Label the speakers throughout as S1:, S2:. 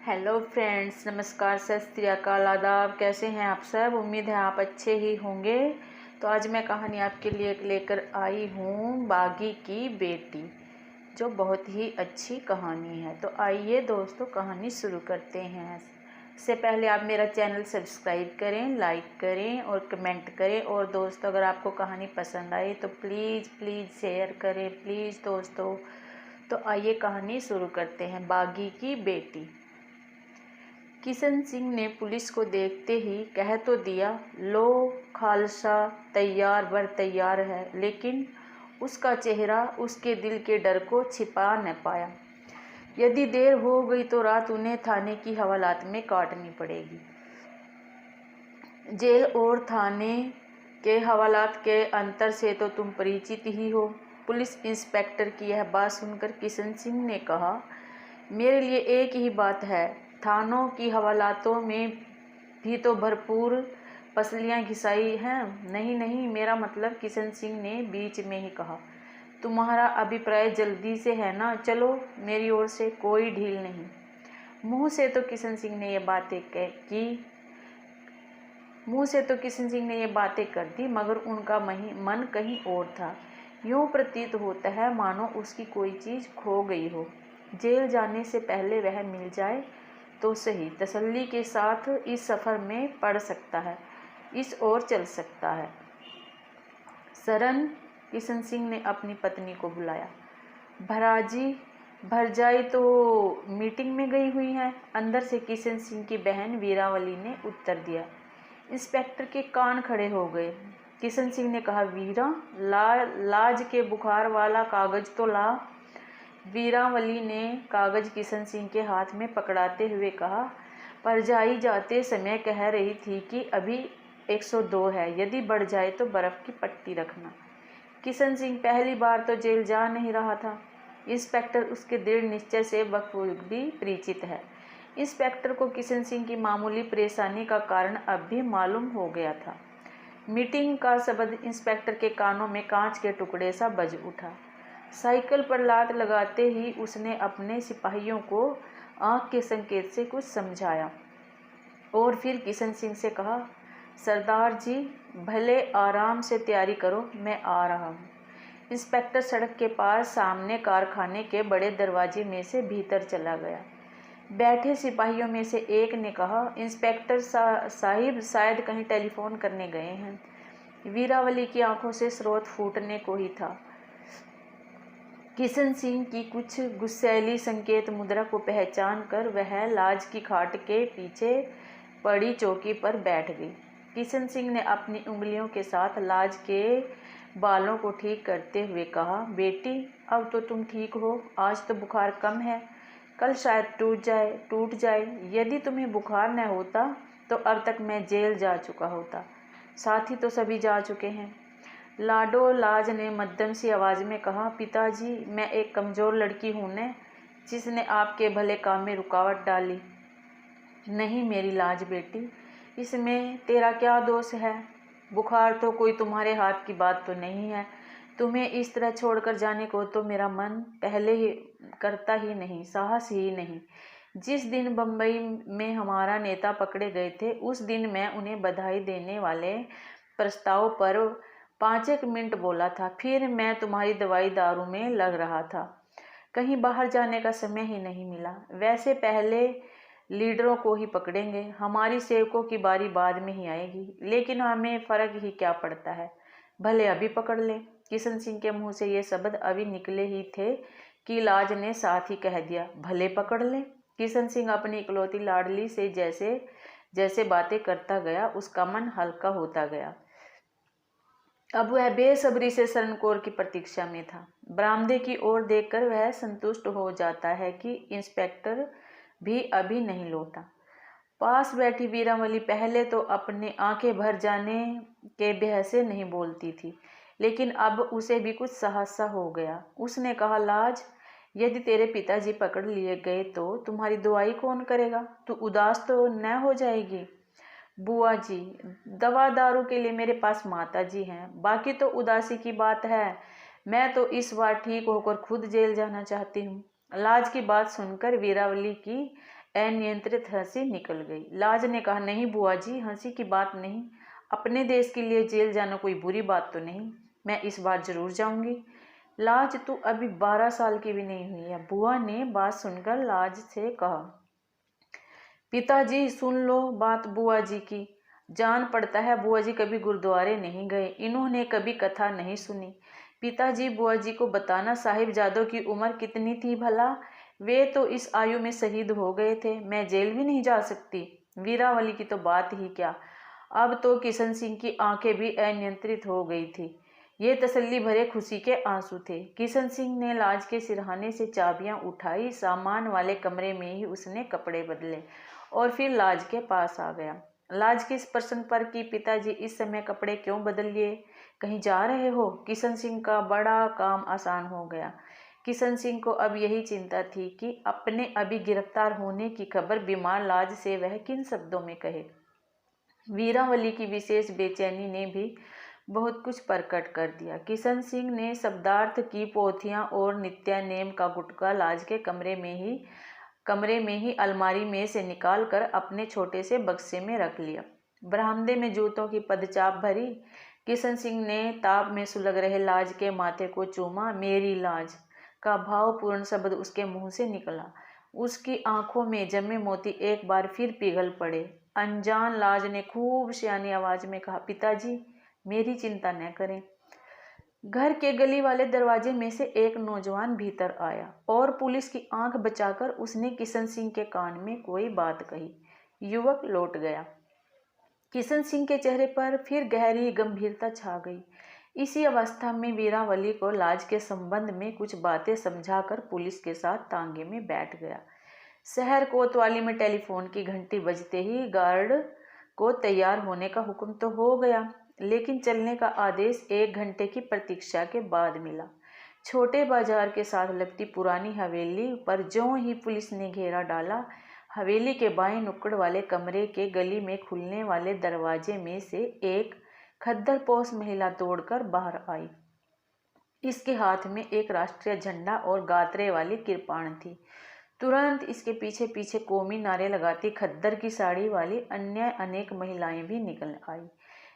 S1: Hello friends, नमस्कार, सत श्री अकाल, आदाब। कैसे हैं आप सब? उम्मीद है आप अच्छे ही होंगे। तो आज मैं कहानी आपके लिए लेकर आई हूँ बागी की बेटी, जो बहुत ही अच्छी कहानी है। तो आइए दोस्तों, कहानी शुरू करते हैं। इससे पहले आप मेरा चैनल सब्सक्राइब करें, लाइक करें और कमेंट करें। और दोस्तों, अगर आपको कहानी पसंद आई तो प्लीज़ शेयर करें, प्लीज़ दोस्तों। तो आइए कहानी शुरू करते हैं। बागी की बेटी। किशन सिंह ने पुलिस को देखते ही कह तो दिया, लो खालसा तैयार बर तैयार है, लेकिन उसका चेहरा उसके दिल के डर को छिपा न पाया। यदि देर हो गई तो रात उन्हें थाने की हवालात में काटनी पड़ेगी। जेल और थाने के हवालात के अंतर से तो तुम परिचित ही हो। पुलिस इंस्पेक्टर की यह बात सुनकर किशन सिंह ने कहा, मेरे लिए एक ही बात है, थानों की हवालातों में भी तो भरपूर पसलियाँ घिसाई हैं। नहीं नहीं, मेरा मतलब, किशन सिंह ने बीच में ही कहा, तुम्हारा अभिप्राय जल्दी से है ना? चलो, मेरी ओर से कोई ढील नहीं। मुंह से तो किशन सिंह ने ये बातें कर दी, मगर उनका मन कहीं और था। यूं प्रतीत होता है मानो उसकी कोई चीज़ खो गई हो। जेल जाने से पहले वह मिल जाए तो सही, तसल्ली के साथ इस सफ़र में पड़ सकता है, इस ओर चल सकता है। सरन, किशन सिंह ने अपनी पत्नी को बुलाया। भरजाई तो मीटिंग में गई हुई हैं, अंदर से किशन सिंह की बहन वीरावली ने उत्तर दिया। इंस्पेक्टर के कान खड़े हो गए। किशन सिंह ने कहा, वीरा, लाज के बुखार वाला कागज तो ला। वीरावली ने कागज किशन सिंह के हाथ में पकड़ाते हुए कहा, भरजाई जाते समय कह रही थी कि अभी 102 है, यदि बढ़ जाए तो बर्फ़ की पट्टी रखना। किशन सिंह पहली बार तो जेल जा नहीं रहा था। इंस्पेक्टर उसके दृढ़ निश्चय से बखूबी परिचित है। इंस्पेक्टर को किशन सिंह की मामूली परेशानी का कारण अब भी मालूम हो गया था। मीटिंग का शब्द इंस्पेक्टर के कानों में कांच के टुकड़े सा बज उठा। साइकिल पर लात लगाते ही उसने अपने सिपाहियों को आंख के संकेत से कुछ समझाया और फिर किशन सिंह से कहा, सरदार जी, भले आराम से तैयारी करो, मैं आ रहा हूँ। इंस्पेक्टर सड़क के पास सामने कारखाने के बड़े दरवाजे में से भीतर चला गया। बैठे सिपाहियों में से एक ने कहा, इंस्पेक्टर साहिब शायद कहीं टेलीफोन करने गए हैं। वीरावली की आंखों से स्रोत फूटने को ही था। किशन सिंह की कुछ गुस्सैली संकेत मुद्रा को पहचान कर वह लाज की खाट के पीछे पड़ी चौकी पर बैठ गई। किशन सिंह ने अपनी उंगलियों के साथ लाज के बालों को ठीक करते हुए कहा, बेटी, अब तो तुम ठीक हो। आज तो बुखार कम है, कल शायद टूट जाए। यदि तुम्हें बुखार न होता तो अब तक मैं जेल जा चुका होता। साथी तो सभी जा चुके हैं। लाडो लाज ने मध्यम सी आवाज़ में कहा, पिताजी, मैं एक कमज़ोर लड़की हूँ न, जिसने आपके भले काम में रुकावट डाली। नहीं मेरी लाज बेटी, इसमें तेरा क्या दोष है? बुखार तो कोई तुम्हारे हाथ की बात तो नहीं है। तुम्हें इस तरह छोड़कर जाने को तो मेरा मन पहले ही करता ही नहीं, साहस ही नहीं। जिस दिन बम्बई में हमारा नेता पकड़े गए थे, उस दिन मैं उन्हें बधाई देने वाले प्रस्ताव पर 5 मिनट बोला था। फिर मैं तुम्हारी दवाई दारू में लग रहा था, कहीं बाहर जाने का समय ही नहीं मिला। वैसे पहले लीडरों को ही पकड़ेंगे, हमारी सेवकों की बारी बाद में ही आएगी, लेकिन हमें फ़र्क ही क्या पड़ता है, भले अभी पकड़ लें। किशन सिंह के मुंह से ये शब्द अभी निकले ही थे कि लाज ने साथ ही कह दिया, भले पकड़ लें। किशन सिंह अपनी इकलौती लाडली से जैसे जैसे बातें करता गया, उसका मन हल्का होता गया। अब वह बेसब्री से शरणकौर की प्रतीक्षा में था। बरामदे की ओर देखकर वह संतुष्ट हो जाता है कि इंस्पेक्टर भी अभी नहीं लौटा। पास बैठी वीरावली पहले तो अपने आंखें भर जाने के भय से नहीं बोलती थी, लेकिन अब उसे भी कुछ साहस सा हो गया। उसने कहा, लाज, यदि तेरे पिताजी पकड़ लिए गए तो तुम्हारी दुआई कौन करेगा? तू उदास तो न हो जाएगी? बुआ जी, दवा दारू के लिए मेरे पास माता जी हैं, बाकी तो उदासी की बात है। मैं तो इस बार ठीक होकर खुद जेल जाना चाहती हूँ। लाज की बात सुनकर वीरावली की अनियंत्रित हंसी निकल गई। लाज ने कहा, नहीं बुआ जी, हंसी की बात नहीं। अपने देश के लिए जेल जाना कोई बुरी बात तो नहीं। मैं इस बार जरूर जाऊंगी। लाज, तू अभी 12 साल की भी नहीं हुई है, बुआ ने बात सुनकर लाज से कहा। पिताजी सुन लो बात बुआ जी की। जान पड़ता है बुआ जी कभी गुरुद्वारे नहीं गए, इन्होंने कभी कथा नहीं सुनी। पिताजी, बुआ जी को बताना साहिबजादों की उम्र कितनी थी भला? वे तो इस आयु में शहीद हो गए थे। मैं जेल भी नहीं जा सकती। वीरावली की तो बात ही क्या, अब तो किशन सिंह की आंखें भी अनियंत्रित हो गई थी। ये तसल्ली भरे खुशी के आंसू थे। किशन सिंह ने लाज के सिरहाने से चाबियां उठाई। सामान वाले कमरे में ही उसने कपड़े बदले और फिर लाज के पास आ गया। लाज के इस प्रश्न पर कि पिताजी इस समय कपड़े क्यों बदल लिए, कहीं जा रहे हो, किशन सिंह का बड़ा काम आसान हो गया। किशन सिंह को अब यही चिंता थी कि अपने अभी गिरफ्तार होने की खबर बीमार लाज से वह किन शब्दों में कहे। वीरावली की विशेष बेचैनी ने भी बहुत कुछ प्रकट कर दिया। किशन सिंह ने शब्दार्थ की पोथियां और नित्यानेम का गुटका लाज के कमरे में ही अलमारी में से निकाल कर अपने छोटे से बक्से में रख लिया। बरामदे में जूतों की पदचाप भरी। किशन सिंह ने ताप में सुलग रहे लाज के माथे को चूमा। मेरी लाज का भावपूर्ण शब्द उसके मुंह से निकला। उसकी आंखों में जमे मोती एक बार फिर पिघल पड़े। अनजान लाज ने खूब सियानी आवाज में कहा, पिताजी मेरी चिंता न करें। घर के गली वाले दरवाजे में से एक नौजवान भीतर आया और पुलिस की आंख बचाकर उसने किशन सिंह के कान में कोई बात कही। युवक लौट गया। किशन सिंह के चेहरे पर फिर गहरी गंभीरता छा गई। इसी अवस्था में वीरावली को लाज के संबंध में कुछ बातें समझाकर पुलिस के साथ तांगे में बैठ गया। शहर कोतवाली में टेलीफोन की घंटी बजते ही गार्ड को तैयार होने का हुक्म तो हो गया, लेकिन चलने का आदेश 1 घंटे की प्रतीक्षा के बाद मिला। छोटे बाजार के साथ लगती पुरानी हवेली पर ज्यों ही पुलिस ने घेरा डाला, हवेली के बाएं नुक्कड़ वाले कमरे के गली में खुलने वाले दरवाजे में से एक खद्दरपोश महिला दौड़कर बाहर आई। इसके हाथ में एक राष्ट्रीय झंडा और गात्रे वाली कृपाण थी। तुरंत इसके पीछे पीछे कौमी नारे लगाती खद्दर की साड़ी वाली अन्य अनेक महिलाएं भी निकल आई।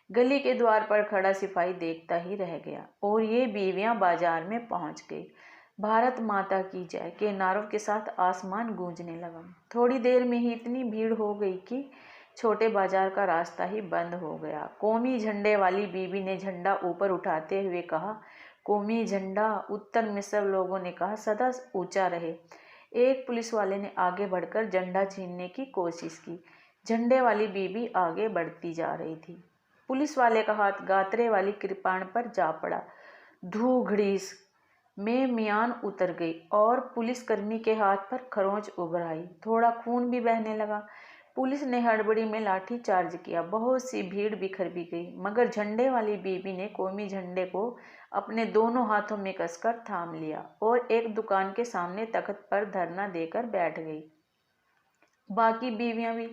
S1: गली के द्वार पर खड़ा सिपाही देखता ही रह गया और ये बीवियां बाजार में पहुंच गई। भारत माता की जय के नारों के साथ आसमान गूंजने लगा। थोड़ी देर में ही इतनी भीड़ हो गई कि छोटे बाजार का रास्ता ही बंद हो गया। कौमी झंडे वाली बीवी ने झंडा ऊपर उठाते हुए कहा, कौमी झंडा। उत्तर में सब लोगों ने कहा, सदा ऊंचा रहे। एक पुलिस वाले ने आगे बढ़कर झंडा छीनने की कोशिश की। झंडे वाली बीबी आगे बढ़ती जा रही थी। पुलिस वाले का हाथ गात्रे वाली कृपाण पर जा पड़ा। धू घड़ीस में मियान उतर गई और पुलिसकर्मी के हाथ पर खरोंच उभर आई। थोड़ा खून भी बहने लगा। पुलिस ने हड़बड़ी में लाठी चार्ज किया। बहुत सी भीड़ बिखर भी गई, मगर झंडे वाली बीबी ने कौमी झंडे को अपने दोनों हाथों में कसकर थाम लिया और एक दुकान के सामने तख्त पर धरना देकर बैठ गई। बाकी बीवियां भी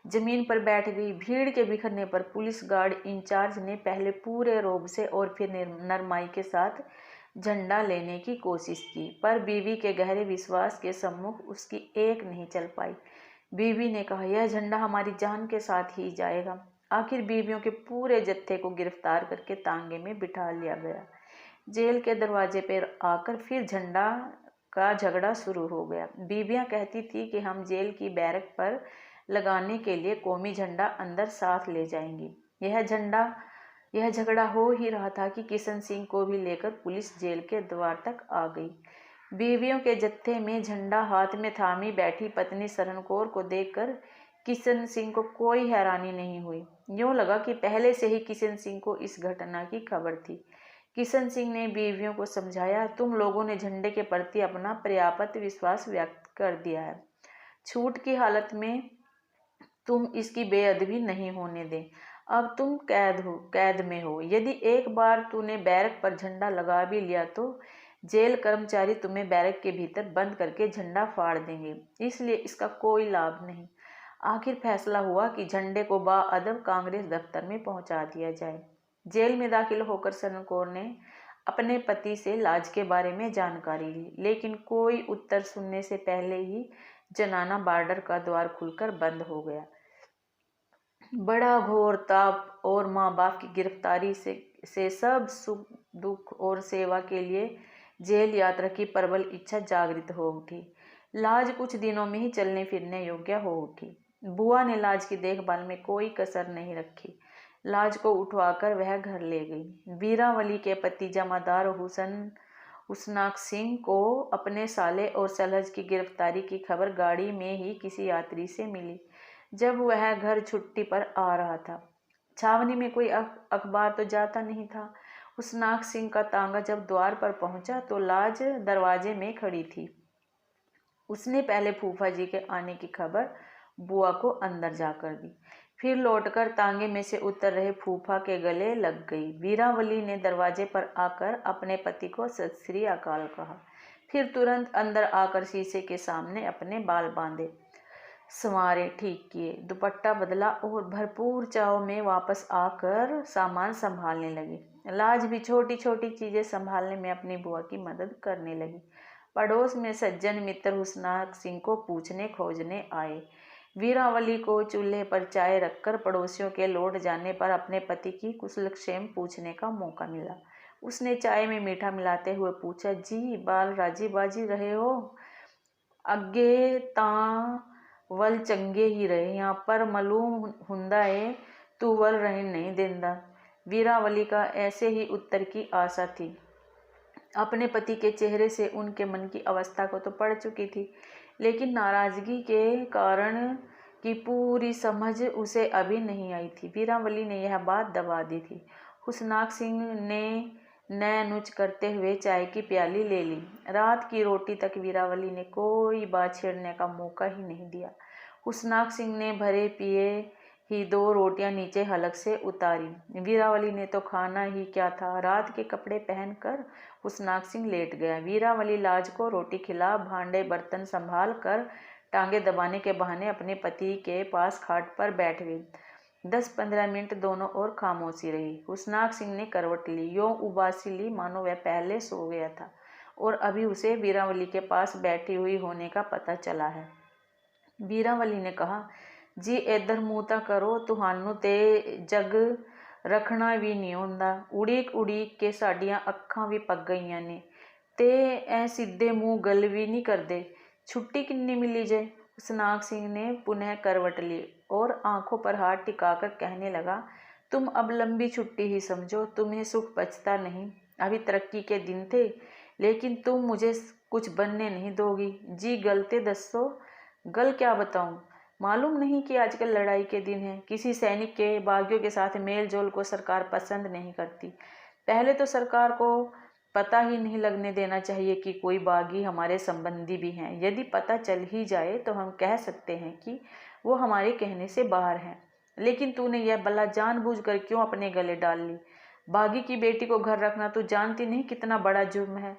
S1: जमीन पर बैठ गई। भीड़ के बिखरने पर पुलिस गार्ड इंचार्ज ने पहले पूरे रौब से और फिर नरमाई के साथ झंडा लेने की कोशिश की, पर बीवी के गहरे विश्वास के सम्मुख उसकी एक नहीं चल पाई। बीवी ने कहा, यह झंडा हमारी जान के साथ ही जाएगा। आखिर बीवियों के पूरे जत्थे को गिरफ्तार करके तांगे में बिठा लिया गया। जेल के दरवाजे पर आकर फिर झंडा का झगड़ा शुरू हो गया। बीवियां कहती थी कि हम जेल की बैरक पर लगाने के लिए कौमी झंडा अंदर साथ ले जाएंगी। यह झगड़ा हो ही रहा था कि किशन सिंह को भी लेकर पुलिस जेल के द्वार तक आ गई। बीवियों के जत्थे में झंडा हाथ में थामी बैठी पत्नी सरन कौर को देखकर किशन सिंह को कोई हैरानी नहीं हुई। यूं लगा कि पहले से ही किशन सिंह को इस घटना की खबर थी। किशन सिंह ने बीवियों को समझाया, तुम लोगों ने झंडे के प्रति अपना पर्याप्त विश्वास व्यक्त कर दिया है। छूट की हालत में तुम इसकी बेअदबी नहीं होने दें। अब तुम कैद में हो। यदि एक बार तूने बैरक पर झंडा लगा भी लिया तो जेल कर्मचारी तुम्हें बैरक के भीतर बंद करके झंडा फाड़ देंगे, इसलिए इसका कोई लाभ नहीं। आखिर फैसला हुआ कि झंडे को बाअदब कांग्रेस दफ्तर में पहुंचा दिया जाए। जेल में दाखिल होकर सरन कौर ने अपने पति से लाज के बारे में जानकारी ली, लेकिन कोई उत्तर सुनने से पहले ही जनाना बॉर्डर का द्वार खुलकर बंद हो गया। बड़ा घोर ताप और माँ बाप की गिरफ्तारी से सब सुख दुख और सेवा के लिए जेल यात्रा की प्रबल इच्छा जागृत हो उठी। लाज कुछ दिनों में ही चलने फिरने योग्य हो उठी। बुआ ने लाज की देखभाल में कोई कसर नहीं रखी। लाज को उठवाकर वह घर ले गई। वीरावली के पति जमादार हुसनाक सिंह को अपने साले और सलहज की गिरफ्तारी की खबर गाड़ी में ही किसी यात्री से मिली जब वह घर छुट्टी पर आ रहा था। छावनी में कोई अखबार तो जाता नहीं था। हुसनाक सिंह का तांगा जब द्वार पर पहुंचा तो लाज दरवाजे में खड़ी थी। उसने पहले फूफा जी के आने की खबर बुआ को अंदर जाकर दी, फिर लौटकर तांगे में से उतर रहे फूफा के गले लग गई। वीरावली ने दरवाजे पर आकर अपने पति को सत श्री अकाल कहा, फिर तुरंत अंदर आकर शीशे के सामने अपने बाल बांधे, संवारे, ठीक किए, दुपट्टा बदला और भरपूर चाव में वापस आकर सामान संभालने लगी। लाज भी छोटी छोटी चीजें संभालने में अपनी बुआ की मदद करने लगी। पड़ोस में सज्जन मित्र हुसनाक सिंह को पूछने खोजने आए। वीरावली को चूल्हे पर चाय रखकर पड़ोसियों के लौट जाने पर अपने पति की कुशलक्षेम पूछने का मौका मिला। उसने चाय में मीठा मिलाते हुए पूछा, जी बाल राजी बाजी रहे हो? अगे तां वल चंगे ही रहे, यहाँ पर मालूम हुंदा है तू वल रहने नहीं देंदा। वीरावली का ऐसे ही उत्तर की आशा थी। अपने पति के चेहरे से उनके मन की अवस्था को तो पढ़ चुकी थी, लेकिन नाराजगी के कारण की पूरी समझ उसे अभी नहीं आई थी। वीरावली ने यह बात दबा दी थी। हुसनाक सिंह ने नैन नुच करते हुए चाय की प्याली ले ली। रात की रोटी तक वीरावली ने कोई बात छेड़ने का मौका ही नहीं दिया। हुसनाक सिंह ने भरे पिए ही 2 रोटियां नीचे हलक से उतारी। वीरावली ने तो खाना ही क्या था, रात के कपड़े पहनकर हुसनाक सिंह लेट गया। वीरावली लाज को रोटी खिला, भांडे बर्तन संभाल कर टांगे दबाने के बहाने अपने पति के पास खाट पर बैठ गई। 10-15 मिनट दोनों ओर खामोशी रही। हुसनाक सिंह ने करवट ली, यों उबासी ली मानो वह पहले सो गया था और अभी उसे वीरावली के पास बैठी हुई होने का पता चला है। वीरावली ने कहा, जी इधर मुँह ता करो, तुहानू ते जग रखना भी नहीं होंदा। उड़ीक उड़ीक के साडियां अखां भी पक गईयां ने ते ऐ सीधे मुँह गल भी नहीं करदे। छुट्टी किन्नी मिली जे? हुसनाक सिंह ने पुनः करवट ली और आंखों पर हाथ टिकाकर कहने लगा, तुम अब लंबी छुट्टी ही समझो, तुम्हें सुख बचता नहीं। अभी तरक्की के दिन थे, लेकिन तुम मुझे कुछ बनने नहीं दोगी। जी गलते दसो। गल क्या बताऊं? मालूम नहीं कि आजकल लड़ाई के दिन हैं। किसी सैनिक के बागियों के साथ मेल जोल को सरकार पसंद नहीं करती। पहले तो सरकार को पता ही नहीं लगने देना चाहिए कि कोई बागी हमारे संबंधी भी हैं। यदि पता चल ही जाए तो हम कह सकते हैं कि वो हमारे कहने से बाहर हैं। लेकिन तूने यह बला जानबूझकर क्यों अपने गले डाल ली? बागी की बेटी को घर रखना तू जानती नहीं कितना बड़ा जुर्म है।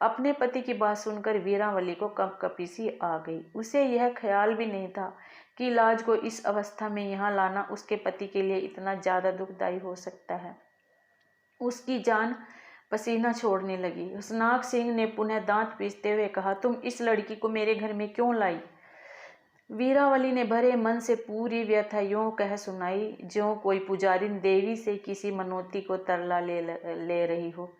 S1: अपने पति की बात सुनकर वीरावली को कंपकपी सी आ गई। उसे यह ख्याल भी नहीं था कि लाज को इस अवस्था में यहाँ लाना उसके पति के लिए इतना ज़्यादा दुखदायी हो सकता है। उसकी जान पसीना छोड़ने लगी। हुसनाक सिंह ने पुनः दांत पीसते हुए कहा, तुम इस लड़की को मेरे घर में क्यों लाई? वीरावली ने भरे मन से पूरी व्यथा यूं कह सुनाई ज्यों कोई पुजारिन देवी से किसी मनोती को तरला ले रही हो।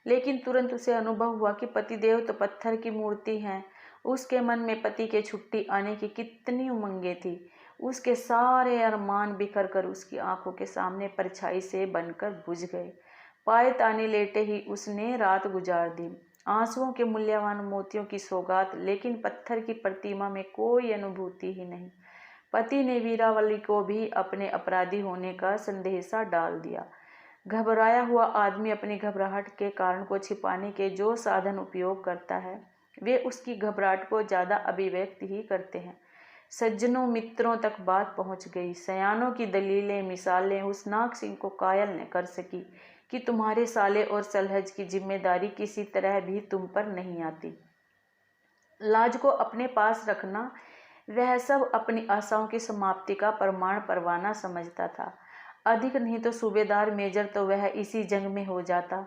S1: लेकिन तुरंत उसे अनुभव हुआ कि पतिदेव तो पत्थर की मूर्ति हैं। उसके मन में पति के छुट्टी आने की कितनी उमंगें थी। उसके सारे अरमान बिखर कर उसकी आंखों के सामने परछाई से बनकर बुझ गए। पाए ताने लेटे ही उसने रात गुजार दी। आंसुओं के मूल्यवान मोतियों की सौगात, लेकिन पत्थर की प्रतिमा में कोई अनुभूति ही नहीं। पति ने वीरावली को भी अपने अपराधी होने का संदेशा डाल दिया। घबराया हुआ आदमी अपनी घबराहट के कारण को छिपाने के जो साधन उपयोग करता है, वे उसकी घबराहट को ज़्यादा अभिव्यक्त ही करते हैं। सज्जनों मित्रों तक बात पहुंच गई। सयानों की दलीलें मिसालें हुसनाक सिंह को कायल न कर सकी कि तुम्हारे साले और सलहज की जिम्मेदारी किसी तरह भी तुम पर नहीं आती। लाज को अपने पास रखना वह सब अपनी आशाओं की समाप्ति का प्रमाण परवाना समझता था। अधिक नहीं तो सूबेदार मेजर तो वह इसी जंग में हो जाता।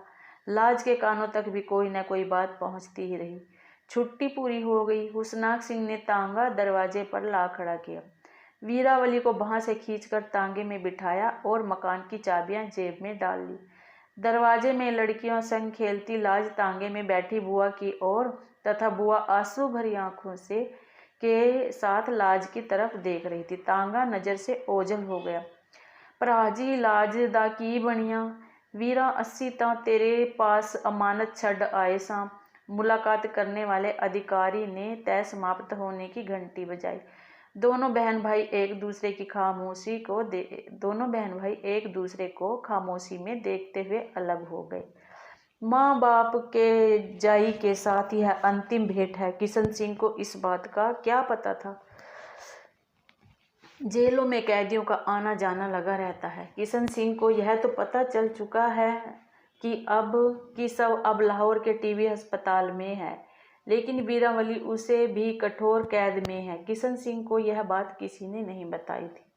S1: लाज के कानों तक भी कोई न कोई बात पहुंचती ही रही। छुट्टी पूरी हो गई। हुसनाक सिंह ने तांगा दरवाजे पर ला खड़ा किया, वीरावली को बांह से खींचकर तांगे में बिठाया और मकान की चाबियां जेब में डाल ली। दरवाजे में लड़कियों संग खेलती लाज तांगे में बैठी बुआ की ओर तथा बुआ आंसू भरी आंखों से के साथ लाज की तरफ देख रही थी। तांगा नज़र से ओझल हो गया। भराजी लाज दा की बनिया वीरा, अस्सी तां तेरे पास अमानत छड़ आए सां। मुलाकात करने वाले अधिकारी ने तय समाप्त होने की घंटी बजाई। दोनों बहन भाई एक दूसरे को खामोशी में देखते हुए अलग हो गए। माँ बाप के जाई के साथ यह अंतिम भेंट है। किशन सिंह को इस बात का क्या पता था। जेलों में कैदियों का आना जाना लगा रहता है। किशन सिंह को यह तो पता चल चुका है कि सब अब लाहौर के टीबी अस्पताल में है, लेकिन वीरावली उसे भी कठोर कैद में है। किशन सिंह को यह बात किसी ने नहीं बताई थी।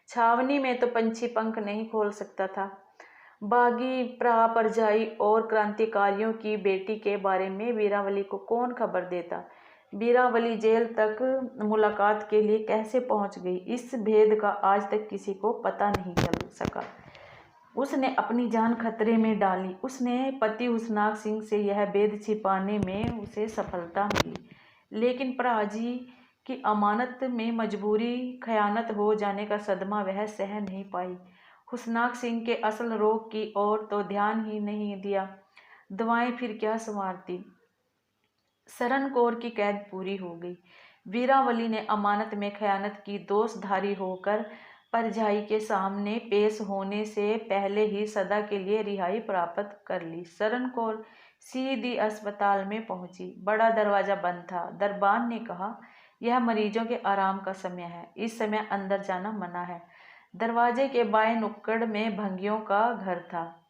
S1: छावनी में तो पंछी पंख नहीं खोल सकता था। बागी प्रहा परजाई और क्रांतिकारियों की बेटी के बारे में वीरावली को कौन खबर देता। वीरावली जेल तक मुलाकात के लिए कैसे पहुंच गई, इस भेद का आज तक किसी को पता नहीं चल सका। उसने अपनी जान खतरे में डाली। उसने पति हुसनाक सिंह से यह भेद छिपाने में उसे सफलता मिली, लेकिन प्राजी की अमानत में मजबूरी खयानत हो जाने का सदमा वह सह नहीं पाई। हुसनाक सिंह के असल रोग की ओर तो ध्यान ही नहीं दिया। दवाएं फिर क्या संवारती। सरन कौर की कैद पूरी हो गई। वीरावली ने अमानत में खयानत की दोषधारी होकर परजाई के सामने पेश होने से पहले ही सदा के लिए रिहाई प्राप्त कर ली। सरन कौर सीधी अस्पताल में पहुंची। बड़ा दरवाजा बंद था। दरबान ने कहा, यह मरीजों के आराम का समय है, इस समय अंदर जाना मना है। दरवाजे के बाएं नुक्कड़ में भंगियों का घर था।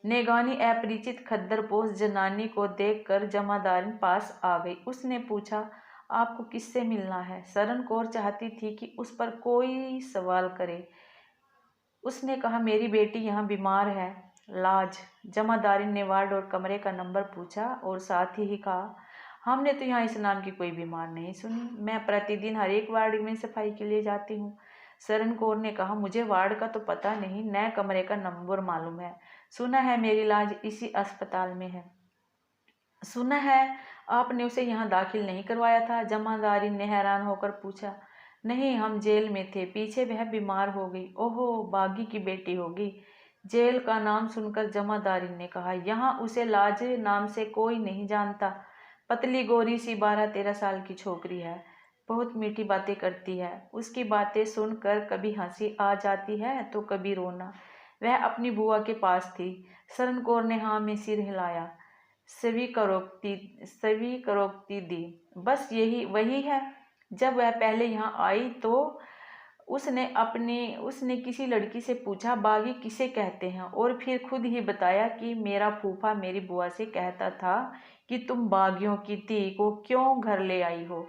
S1: नेगानी अपरिचित खद्दरपोश जनानी को देखकर जमादारिन पास आ गई। उसने पूछा, आपको किससे मिलना है। सरन कौर चाहती थी कि उस पर कोई सवाल करे। उसने कहा, मेरी बेटी यहाँ बीमार है। लाज। जमादारिन ने वार्ड और कमरे का नंबर पूछा और साथ ही कहा, हमने तो यहाँ इस नाम की कोई बीमार नहीं सुनी। मैं प्रतिदिन हर एक वार्ड में सफाई के लिए जाती हूँ। सरन कौर ने कहा, मुझे वार्ड का तो पता नहीं, नए कमरे का नंबर मालूम है। सुना है मेरी लाज इसी अस्पताल में है। सुना है आपने उसे यहाँ दाखिल नहीं करवाया था। जमादारी ने हैरान होकर पूछा। नहीं, हम जेल में थे, पीछे वह बीमार हो गई। ओहो, बागी की बेटी होगी। जेल का नाम सुनकर जमादारी ने कहा, यहाँ उसे लाज नाम से कोई नहीं जानता। पतली गोरी सी 12-13 साल की छोकरी है, बहुत मीठी बातें करती है। उसकी बातें सुनकर कभी हंसी आ जाती है तो कभी रोना। वह अपनी बुआ के पास थी। सरन कौर ने हाँ में सिर हिलाया। सभी करोक्ति दी। बस यही वही है। जब वह पहले यहाँ आई तो उसने किसी लड़की से पूछा, बागी किसे कहते हैं, और फिर खुद ही बताया कि मेरा फूफा मेरी बुआ से कहता था कि तुम बागियों की धी को क्यों घर ले आई हो।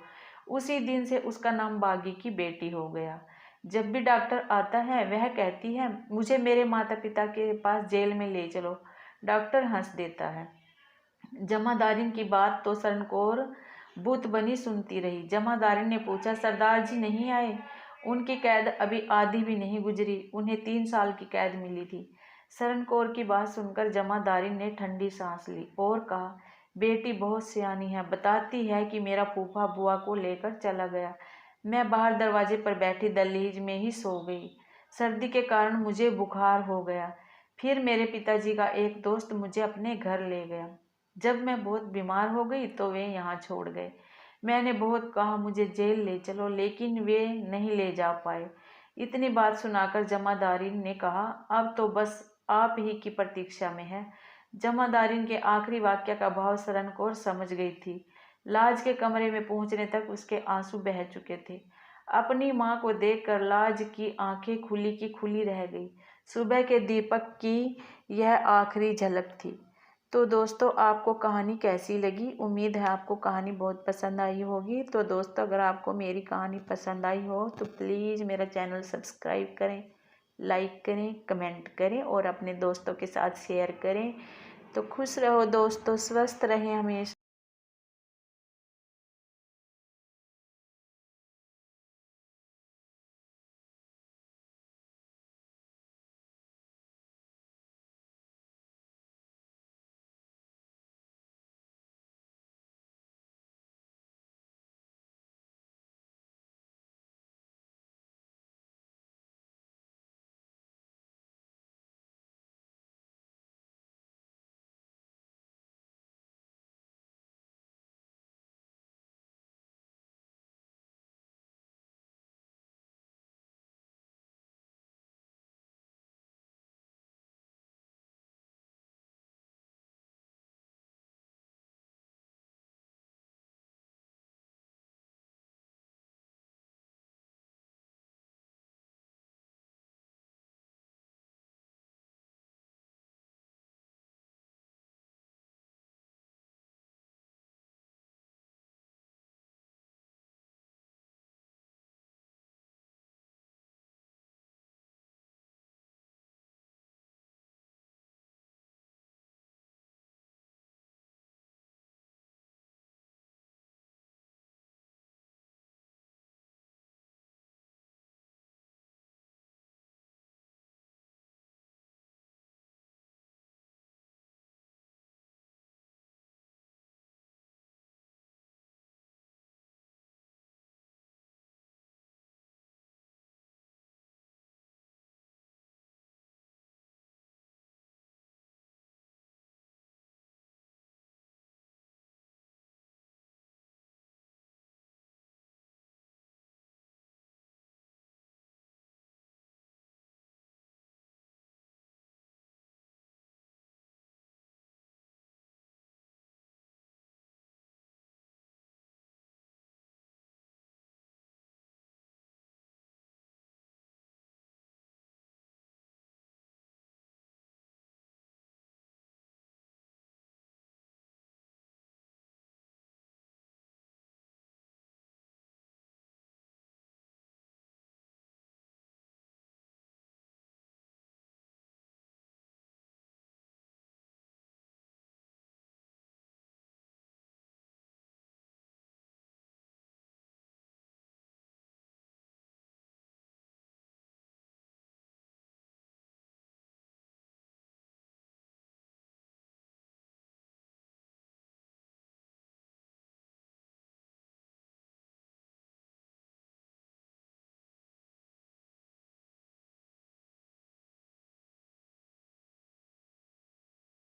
S1: उसी दिन से उसका नाम बागी की बेटी हो गया। जब भी डॉक्टर आता है वह कहती है, मुझे मेरे माता पिता के पास जेल में ले चलो। डॉक्टर हंस देता है। जमादारिन की बात तो सरन कौर भूत बनी सुनती रही। जमादारिन ने पूछा, सरदार जी नहीं आए? उनकी कैद अभी आधी भी नहीं गुजरी, उन्हें 3 साल की कैद मिली थी। सरन कौर की बात सुनकर जमादारिन ने ठंडी सांस ली और कहा, बेटी बहुत सियानी है, बताती है कि मेरा फूफा बुआ को लेकर चला गया। मैं बाहर दरवाजे पर बैठी दहलीज में ही सो गई। सर्दी के कारण मुझे बुखार हो गया। फिर मेरे पिताजी का एक दोस्त मुझे अपने घर ले गया। जब मैं बहुत बीमार हो गई तो वे यहाँ छोड़ गए। मैंने बहुत कहा मुझे जेल ले चलो, लेकिन वे नहीं ले जा पाए। इतनी बात सुनाकर जमादारिन ने कहा, अब तो बस आप ही की प्रतीक्षा में है। जमादारिन के आखिरी वाक्य का भाव सरन कौर समझ गई थी। लाज के कमरे में पहुंचने तक उसके आंसू बह चुके थे। अपनी माँ को देखकर लाज की आंखें खुली की खुली रह गई। सुबह के दीपक की यह आखिरी झलक थी। तो दोस्तों, आपको कहानी कैसी लगी? उम्मीद है आपको कहानी बहुत पसंद आई होगी। तो दोस्तों, अगर आपको मेरी कहानी पसंद आई हो तो प्लीज़ मेरा चैनल सब्सक्राइब करें, लाइक करें, कमेंट करें और अपने दोस्तों के साथ शेयर करें। तो खुश रहो दोस्तों, स्वस्थ रहें हमेशा।